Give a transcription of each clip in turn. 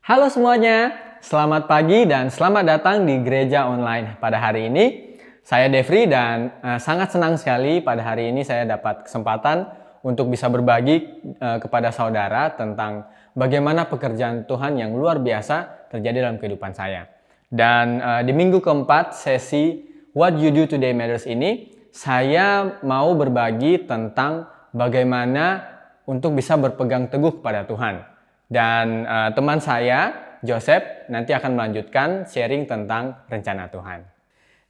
Halo semuanya, selamat pagi dan selamat datang di Gereja Online. Pada hari ini, saya Devri dan sangat senang sekali pada hari ini saya dapat kesempatan untuk bisa berbagi kepada saudara tentang bagaimana pekerjaan Tuhan yang luar biasa terjadi dalam kehidupan saya. Dan di minggu keempat sesi What You Do Today Matters ini, saya mau berbagi tentang bagaimana untuk bisa berpegang teguh kepada Tuhan. Dan teman saya, Joseph, nanti akan melanjutkan sharing tentang rencana Tuhan.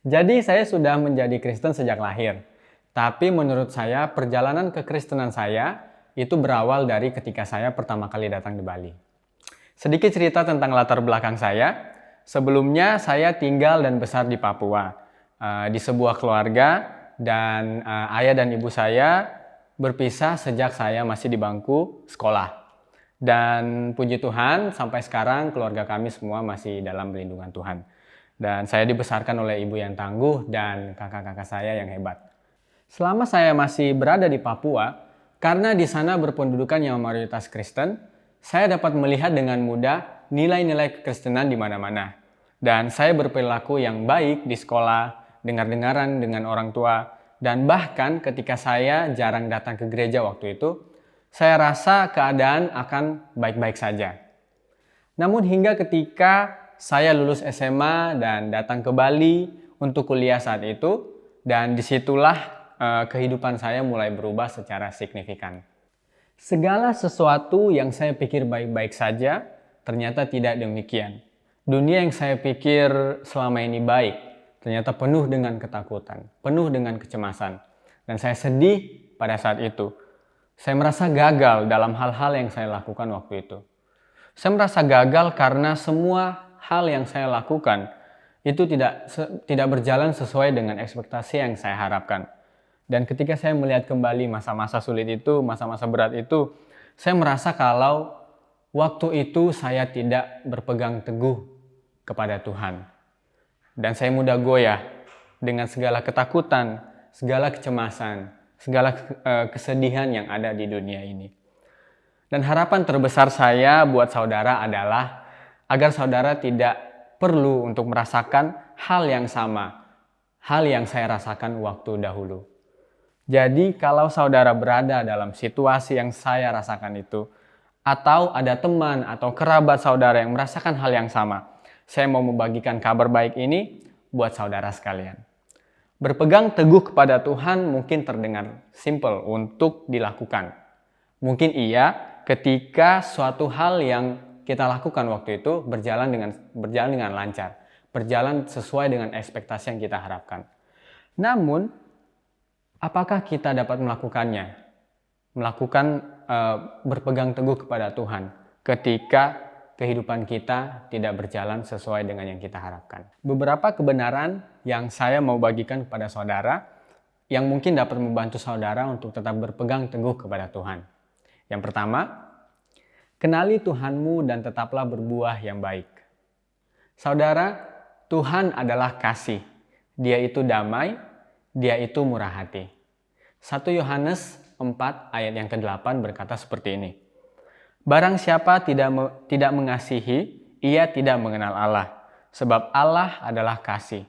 Jadi saya sudah menjadi Kristen sejak lahir. Tapi menurut saya perjalanan kekristenan saya itu berawal dari ketika saya pertama kali datang di Bali. Sedikit cerita tentang latar belakang saya. Sebelumnya saya tinggal dan besar di Papua. Di sebuah keluarga dan ayah dan ibu saya berpisah sejak saya masih di bangku sekolah. Dan puji Tuhan, sampai sekarang keluarga kami semua masih dalam perlindungan Tuhan. Dan saya dibesarkan oleh ibu yang tangguh dan kakak-kakak saya yang hebat. Selama saya masih berada di Papua, karena di sana berpendudukan yang mayoritas Kristen, saya dapat melihat dengan mudah nilai-nilai kekristenan di mana-mana. Dan saya berperilaku yang baik di sekolah, dengar-dengaran dengan orang tua, dan bahkan ketika saya jarang datang ke gereja waktu itu, saya rasa keadaan akan baik-baik saja. Namun hingga ketika saya lulus SMA dan datang ke Bali untuk kuliah saat itu, dan disitulah kehidupan saya mulai berubah secara signifikan. Segala sesuatu yang saya pikir baik-baik saja, ternyata tidak demikian. Dunia yang saya pikir selama ini baik, ternyata penuh dengan ketakutan, penuh dengan kecemasan. Dan saya sedih pada saat itu. Saya merasa gagal dalam hal-hal yang saya lakukan waktu itu. Saya merasa gagal karena semua hal yang saya lakukan itu tidak berjalan sesuai dengan ekspektasi yang saya harapkan. Dan ketika saya melihat kembali masa-masa sulit itu, masa-masa berat itu, saya merasa kalau waktu itu saya tidak berpegang teguh kepada Tuhan. Dan saya mudah goyah dengan segala ketakutan, segala kecemasan, segala kesedihan yang ada di dunia ini. Dan harapan terbesar saya buat saudara adalah agar saudara tidak perlu untuk merasakan hal yang sama, hal yang saya rasakan waktu dahulu. Jadi kalau saudara berada dalam situasi yang saya rasakan itu, atau ada teman atau kerabat saudara yang merasakan hal yang sama, saya mau membagikan kabar baik ini buat saudara sekalian. Berpegang teguh kepada Tuhan mungkin terdengar simple untuk dilakukan. Mungkin iya ketika suatu hal yang kita lakukan waktu itu berjalan dengan lancar, berjalan sesuai dengan ekspektasi yang kita harapkan. Namun, apakah kita dapat melakukannya? Berpegang teguh kepada Tuhan ketika kehidupan kita tidak berjalan sesuai dengan yang kita harapkan. Beberapa kebenaran yang saya mau bagikan kepada saudara yang mungkin dapat membantu saudara untuk tetap berpegang teguh kepada Tuhan. Yang pertama, kenali Tuhanmu dan tetaplah berbuah yang baik. Saudara, Tuhan adalah kasih. Dia itu damai, Dia itu murah hati. 1 Yohanes 4 ayat yang ke-8 berkata seperti ini. Barang siapa tidak mengasihi, ia tidak mengenal Allah, sebab Allah adalah kasih.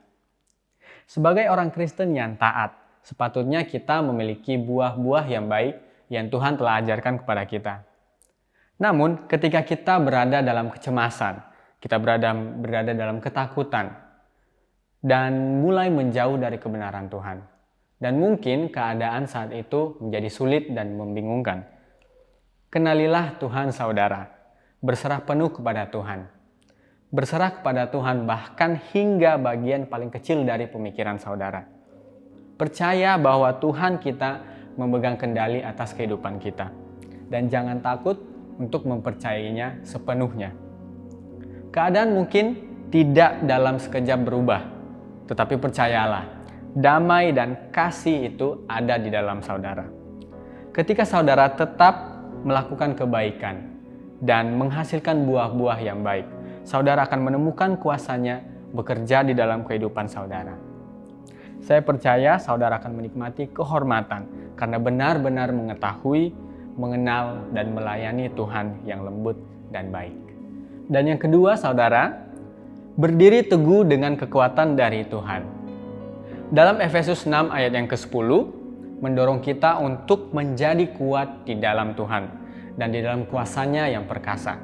Sebagai orang Kristen yang taat, sepatutnya kita memiliki buah-buah yang baik yang Tuhan telah ajarkan kepada kita. Namun, ketika kita berada dalam kecemasan, kita berada dalam ketakutan, dan mulai menjauh dari kebenaran Tuhan, dan mungkin keadaan saat itu menjadi sulit dan membingungkan, kenalilah Tuhan saudara, berserah penuh kepada Tuhan. Berserah kepada Tuhan bahkan hingga bagian paling kecil dari pemikiran saudara. Percaya bahwa Tuhan kita memegang kendali atas kehidupan kita. Dan jangan takut untuk mempercayainya sepenuhnya. Keadaan mungkin tidak dalam sekejap berubah. Tetapi percayalah, damai dan kasih itu ada di dalam saudara. Ketika saudara tetap melakukan kebaikan dan menghasilkan buah-buah yang baik, saudara akan menemukan kuasanya bekerja di dalam kehidupan saudara. Saya percaya saudara akan menikmati kehormatan karena benar-benar mengetahui, mengenal, dan melayani Tuhan yang lembut dan baik. Dan yang kedua, saudara, berdiri teguh dengan kekuatan dari Tuhan. Dalam Efesus 6 ayat yang ke-10, mendorong kita untuk menjadi kuat di dalam Tuhan dan di dalam kuasa-Nya yang perkasa.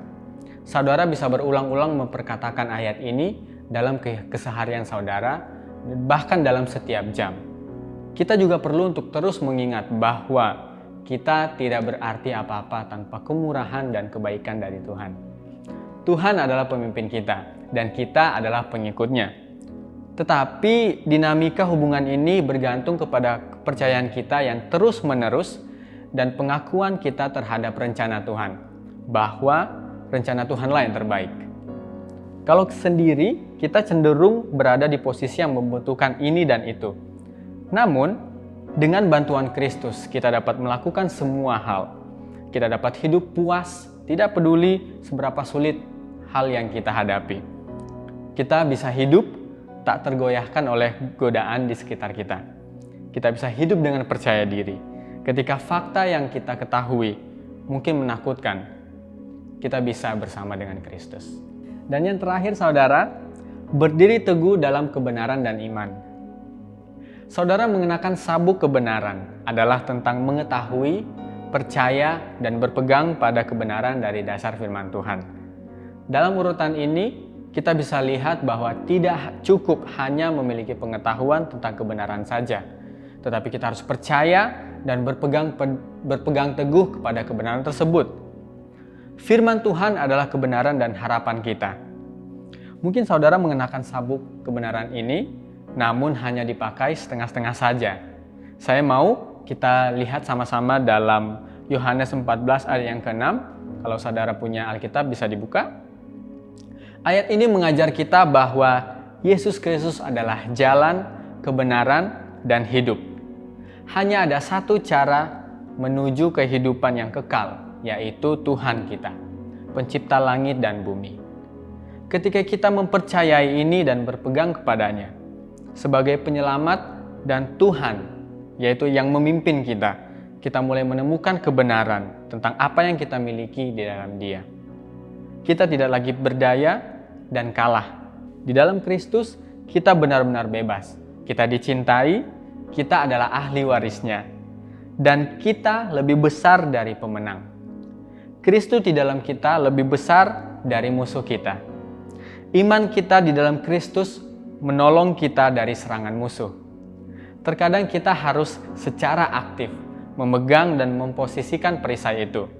Saudara bisa berulang-ulang memperkatakan ayat ini dalam keseharian saudara, bahkan dalam setiap jam. Kita juga perlu untuk terus mengingat bahwa kita tidak berarti apa-apa tanpa kemurahan dan kebaikan dari Tuhan. Tuhan adalah pemimpin kita dan kita adalah pengikutnya. Tetapi dinamika hubungan ini bergantung kepada kepercayaan kita yang terus-menerus dan pengakuan kita terhadap rencana Tuhan, bahwa rencana Tuhanlah yang terbaik. Kalau sendiri, kita cenderung berada di posisi yang membutuhkan ini dan itu. Namun, dengan bantuan Kristus, kita dapat melakukan semua hal. Kita dapat hidup puas, tidak peduli seberapa sulit hal yang kita hadapi. Kita bisa hidup tak tergoyahkan oleh godaan di sekitar kita. Kita bisa hidup dengan percaya diri. Ketika fakta yang kita ketahui mungkin menakutkan, kita bisa bersama dengan Kristus. Dan yang terakhir, saudara, berdiri teguh dalam kebenaran dan iman. Saudara, mengenakan sabuk kebenaran adalah tentang mengetahui, percaya, dan berpegang pada kebenaran dari dasar firman Tuhan. Dalam urutan ini, kita bisa lihat bahwa tidak cukup hanya memiliki pengetahuan tentang kebenaran saja, tetapi kita harus percaya dan berpegang teguh kepada kebenaran tersebut. Firman Tuhan adalah kebenaran dan harapan kita. Mungkin saudara mengenakan sabuk kebenaran ini, namun hanya dipakai setengah-setengah saja. Saya mau kita lihat sama-sama dalam Yohanes 14 ayat yang ke-6. Kalau saudara punya Alkitab bisa dibuka. Ayat ini mengajar kita bahwa Yesus Kristus adalah jalan, kebenaran, dan hidup. Hanya ada satu cara menuju kehidupan yang kekal, yaitu Tuhan kita, pencipta langit dan bumi. Ketika kita mempercayai ini dan berpegang kepadanya sebagai penyelamat dan Tuhan, yaitu yang memimpin kita, kita mulai menemukan kebenaran tentang apa yang kita miliki di dalam Dia. Kita tidak lagi berdaya dan kalah. Di dalam Kristus, kita benar-benar bebas. Kita dicintai, kita adalah ahli warisnya, dan kita lebih besar dari pemenang. Kristus di dalam kita lebih besar dari musuh kita. Iman kita di dalam Kristus menolong kita dari serangan musuh. Terkadang kita harus secara aktif memegang dan memposisikan perisai itu.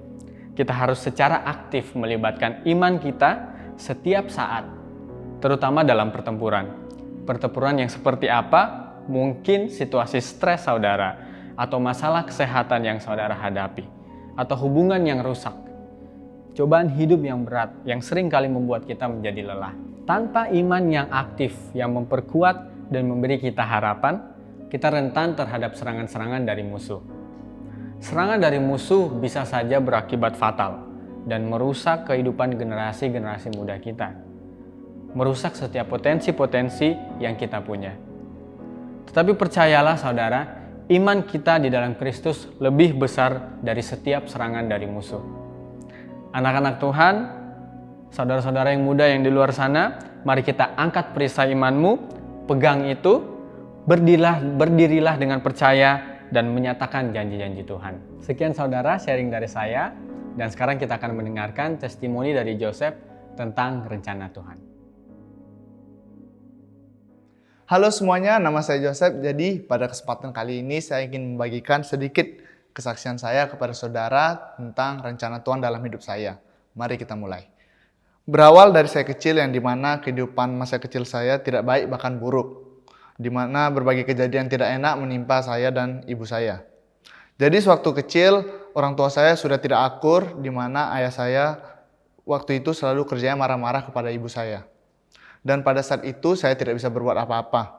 Kita harus secara aktif melibatkan iman kita setiap saat, terutama dalam pertempuran. Pertempuran yang seperti apa? Mungkin situasi stres saudara, atau masalah kesehatan yang saudara hadapi, atau hubungan yang rusak. Cobaan hidup yang berat yang sering kali membuat kita menjadi lelah. Tanpa iman yang aktif yang memperkuat dan memberi kita harapan, kita rentan terhadap serangan-serangan dari musuh. Serangan dari musuh bisa saja berakibat fatal dan merusak kehidupan generasi-generasi muda kita. Merusak setiap potensi-potensi yang kita punya. Tetapi percayalah saudara, iman kita di dalam Kristus lebih besar dari setiap serangan dari musuh. Anak-anak Tuhan, saudara-saudara yang muda yang di luar sana, mari kita angkat perisai imanmu, pegang itu, berdirilah dengan percaya dan menyatakan janji-janji Tuhan. Sekian saudara sharing dari saya, dan sekarang kita akan mendengarkan testimoni dari Joseph tentang rencana Tuhan. Halo semuanya, nama saya Joseph. Jadi pada kesempatan kali ini saya ingin membagikan sedikit kesaksian saya kepada saudara tentang rencana Tuhan dalam hidup saya. Mari kita mulai. Berawal dari saya kecil yang dimana kehidupan masa kecil saya tidak baik bahkan buruk. Dimana berbagai kejadian tidak enak menimpa saya dan ibu saya. Jadi sewaktu kecil orang tua saya sudah tidak akur, dimana ayah saya waktu itu selalu kerjanya marah-marah kepada ibu saya. Dan pada saat itu saya tidak bisa berbuat apa-apa.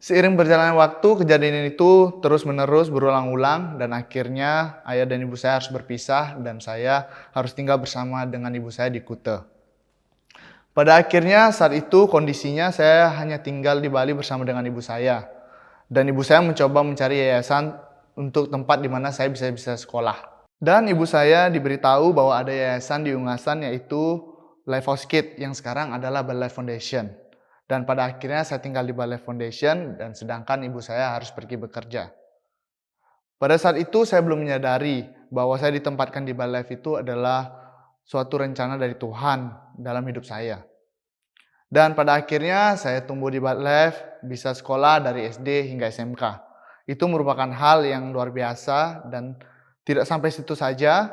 Seiring berjalannya waktu, kejadian itu terus-menerus berulang-ulang dan akhirnya ayah dan ibu saya harus berpisah dan saya harus tinggal bersama dengan ibu saya di Kuta. Pada akhirnya saat itu kondisinya saya hanya tinggal di Bali bersama dengan ibu saya. Dan ibu saya mencoba mencari yayasan untuk tempat di mana saya bisa sekolah. Dan ibu saya diberitahu bahwa ada yayasan di Ungasan yaitu Life House Kid yang sekarang adalah Bali Life Foundation. Dan pada akhirnya saya tinggal di Bali Life Foundation dan sedangkan ibu saya harus pergi bekerja. Pada saat itu saya belum menyadari bahwa saya ditempatkan di Bali Life itu adalah suatu rencana dari Tuhan dalam hidup saya. Dan pada akhirnya saya tumbuh di Bali Life, bisa sekolah dari SD hingga SMK. Itu merupakan hal yang luar biasa dan tidak sampai situ saja.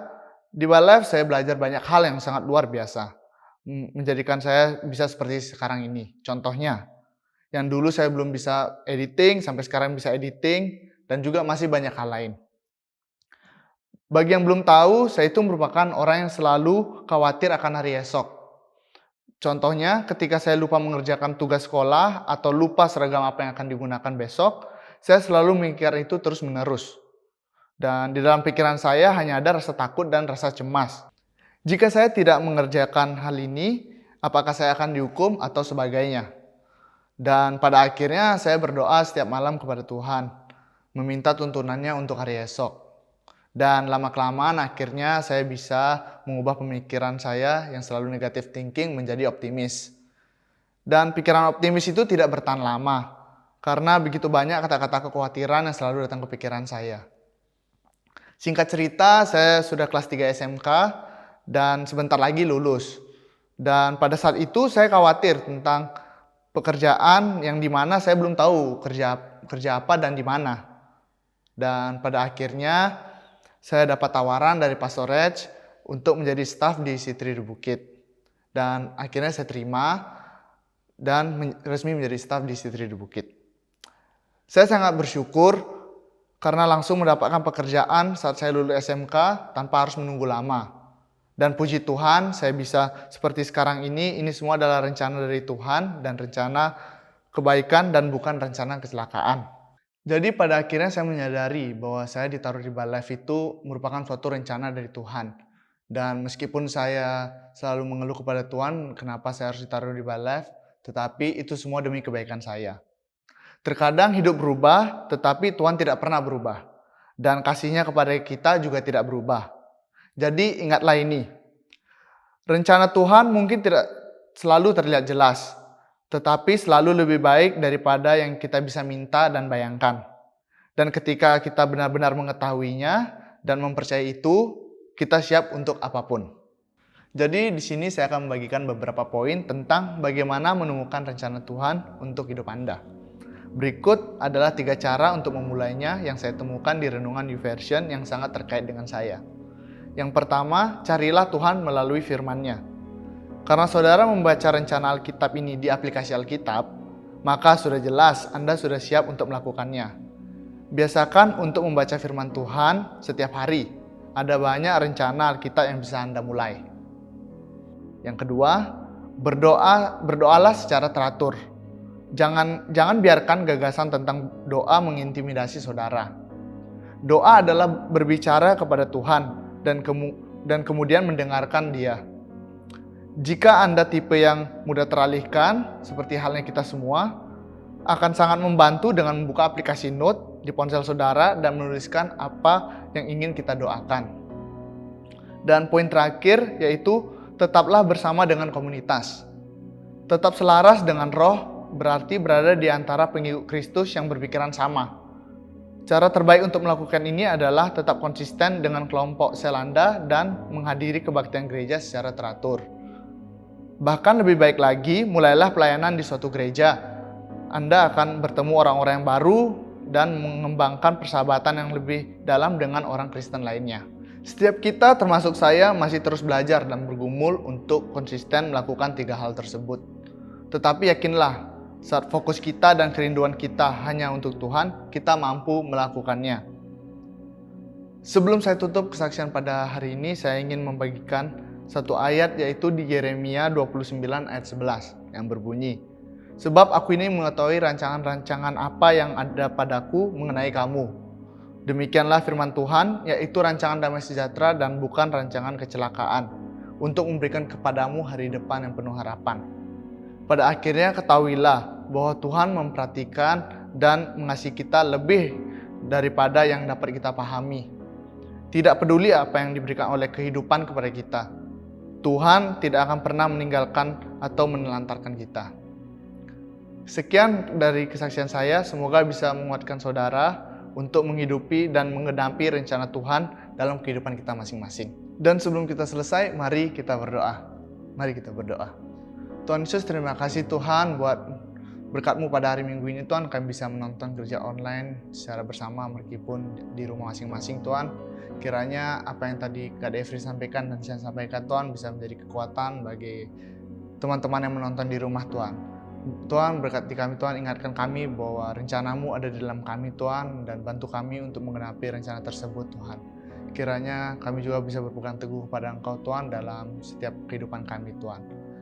Di Bali Life saya belajar banyak hal yang sangat luar biasa. Menjadikan saya bisa seperti sekarang ini. Contohnya, yang dulu saya belum bisa editing, sampai sekarang bisa editing, dan juga masih banyak hal lain. Bagi yang belum tahu, saya itu merupakan orang yang selalu khawatir akan hari esok. Contohnya, ketika saya lupa mengerjakan tugas sekolah atau lupa seragam apa yang akan digunakan besok, saya selalu mikir itu terus-menerus. Dan di dalam pikiran saya hanya ada rasa takut dan rasa cemas. Jika saya tidak mengerjakan hal ini, apakah saya akan dihukum atau sebagainya? Dan pada akhirnya saya berdoa setiap malam kepada Tuhan, meminta tuntunannya untuk hari esok. Dan lama-kelamaan akhirnya saya bisa mengubah pemikiran saya yang selalu negative thinking menjadi optimis. Dan pikiran optimis itu tidak bertahan lama, karena begitu banyak kata-kata kekhawatiran yang selalu datang ke pikiran saya. Singkat cerita, saya sudah kelas 3 SMK dan sebentar lagi lulus. Dan pada saat itu saya khawatir tentang pekerjaan yang dimana saya belum tahu kerja apa dan di mana. Dan pada akhirnya saya dapat tawaran dari Pastor Reg untuk menjadi staf di C3 di Bukit. Dan akhirnya saya terima dan resmi menjadi staf di C3 di Bukit. Saya sangat bersyukur karena langsung mendapatkan pekerjaan saat saya lulus SMK tanpa harus menunggu lama. Dan puji Tuhan saya bisa seperti sekarang ini semua adalah rencana dari Tuhan dan rencana kebaikan dan bukan rencana kecelakaan. Jadi pada akhirnya saya menyadari bahwa saya ditaruh di Bali Life itu merupakan suatu rencana dari Tuhan. Dan meskipun saya selalu mengeluh kepada Tuhan kenapa saya harus ditaruh di Bali Life, tetapi itu semua demi kebaikan saya. Terkadang hidup berubah, tetapi Tuhan tidak pernah berubah. Dan kasih-Nya kepada kita juga tidak berubah. Jadi ingatlah ini, rencana Tuhan mungkin tidak selalu terlihat jelas, tetapi selalu lebih baik daripada yang kita bisa minta dan bayangkan. Dan ketika kita benar-benar mengetahuinya dan mempercayai itu, kita siap untuk apapun. Jadi di sini saya akan membagikan beberapa poin tentang bagaimana menemukan rencana Tuhan untuk hidup Anda. Berikut adalah 3 cara untuk memulainya yang saya temukan di Renungan YouVersion yang sangat terkait dengan saya. Yang pertama, carilah Tuhan melalui firman-Nya. Karena saudara membaca rencana Alkitab ini di aplikasi Alkitab, maka sudah jelas Anda sudah siap untuk melakukannya. Biasakan untuk membaca firman Tuhan setiap hari. Ada banyak rencana Alkitab yang bisa Anda mulai. Yang kedua, berdoalah secara teratur. Jangan biarkan gagasan tentang doa mengintimidasi saudara. Doa adalah berbicara kepada Tuhan dan kemudian mendengarkan Dia. Jika Anda tipe yang mudah teralihkan, seperti halnya kita semua, akan sangat membantu dengan membuka aplikasi Note di ponsel saudara dan menuliskan apa yang ingin kita doakan. Dan poin terakhir yaitu tetaplah bersama dengan komunitas. Tetap selaras dengan roh berarti berada di antara pengikut Kristus yang berpikiran sama. Cara terbaik untuk melakukan ini adalah tetap konsisten dengan kelompok sel Anda dan menghadiri kebaktian gereja secara teratur. Bahkan lebih baik lagi, mulailah pelayanan di suatu gereja. Anda akan bertemu orang-orang yang baru dan mengembangkan persahabatan yang lebih dalam dengan orang Kristen lainnya. Setiap kita, termasuk saya, masih terus belajar dan bergumul untuk konsisten melakukan 3 hal tersebut. Tetapi yakinlah, saat fokus kita dan kerinduan kita hanya untuk Tuhan, kita mampu melakukannya. Sebelum saya tutup kesaksian pada hari ini, saya ingin membagikan satu ayat yaitu di Yeremia 29 ayat 11 yang berbunyi, "Sebab aku ini mengetahui rancangan-rancangan apa yang ada padaku mengenai kamu. Demikianlah firman Tuhan, yaitu rancangan damai sejahtera dan bukan rancangan kecelakaan, untuk memberikan kepadamu hari depan yang penuh harapan." Pada akhirnya ketahuilah bahwa Tuhan memperhatikan dan mengasihi kita lebih daripada yang dapat kita pahami. Tidak peduli apa yang diberikan oleh kehidupan kepada kita. Tuhan tidak akan pernah meninggalkan atau menelantarkan kita. Sekian dari kesaksian saya, semoga bisa menguatkan saudara untuk menghidupi dan menggenapi rencana Tuhan dalam kehidupan kita masing-masing. Dan sebelum kita selesai, mari kita berdoa. Mari kita berdoa. Tuhan Yesus, terima kasih Tuhan buat berkat-Mu pada hari Minggu ini Tuhan, kami bisa menonton gereja online secara bersama meskipun di rumah masing-masing Tuhan. Kiranya apa yang tadi Kak Devri sampaikan dan saya sampaikan Tuhan bisa menjadi kekuatan bagi teman-teman yang menonton di rumah Tuhan. Tuhan berkati kami Tuhan, ingatkan kami bahwa rencana-Mu ada di dalam kami Tuhan, dan bantu kami untuk menggenapi rencana tersebut Tuhan. Kiranya kami juga bisa berpegang teguh kepada Engkau Tuhan dalam setiap kehidupan kami Tuhan.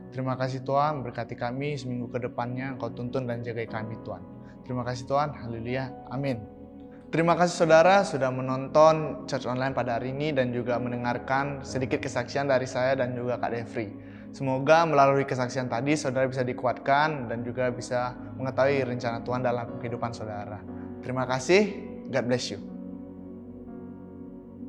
Terima kasih Tuhan, berkati kami seminggu ke depannya, Engkau tuntun dan jagai kami Tuhan. Terima kasih Tuhan, haleluya, amin. Terima kasih saudara sudah menonton Church Online pada hari ini dan juga mendengarkan sedikit kesaksian dari saya dan juga Kak Devri. Semoga melalui kesaksian tadi saudara bisa dikuatkan dan juga bisa mengetahui rencana Tuhan dalam kehidupan saudara. Terima kasih, God bless you.